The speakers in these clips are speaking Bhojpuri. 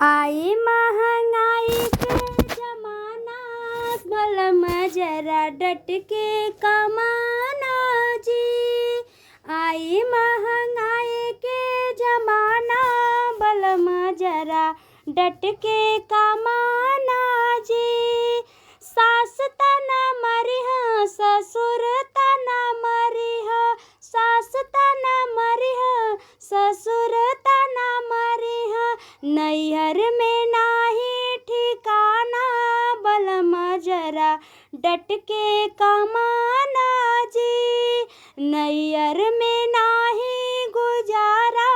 आई महंगाई के जमाना, बलम जरा डट के कमाना जी। आई महंगाई के जमाना, बलम जरा डट के कमाना जी। सास तना मरिह, ससुर तना मरिह, सास तना मरिह, ससुर तना मरिह। नैहर में नाही ठिकाना, बलम जरा डट के कमाना जी। नैहर में नाही गुजारा,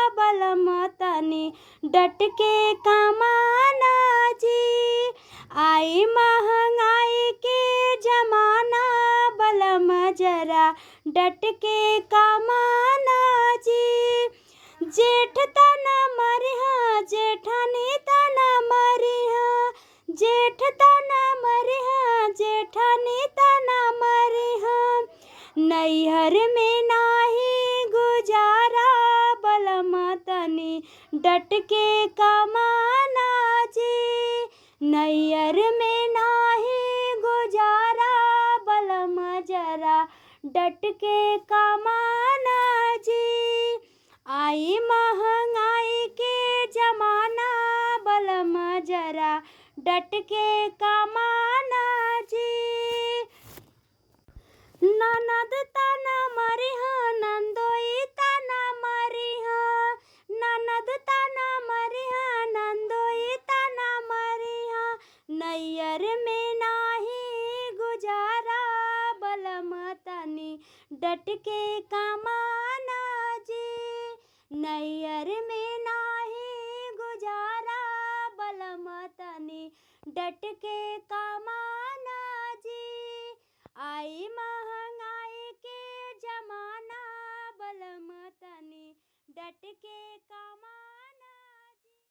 बलम तनी डट के कमाना जी। आई महंगाई के जमाना, बलम जरा डट के कमाना जी। जेठ तना मरिह, जेठानी तना मरिह, जेठ तना मरिह, जेठानी तना मरिह। नैहर में नाही गुजारा, बलम तनी डट के कमाना जी। नैहर में नाही गुजारा, बलम जरा डट के कमाना जी। आई महंगाई के जमाना, बलम जरा डट के कमाना जी। ननद तना मरिह, नंदोई तना मरिह, ननद तना मरिह, नंदोई तना मरिह। नैहर में नाही गुजारा, बलम तनी डट के कमाना जी। नैहर में नाही गुजारा, बलम तनी डट के कमाना जी। आई महंगाई के जमाना, बलम तनी डट के कमाना।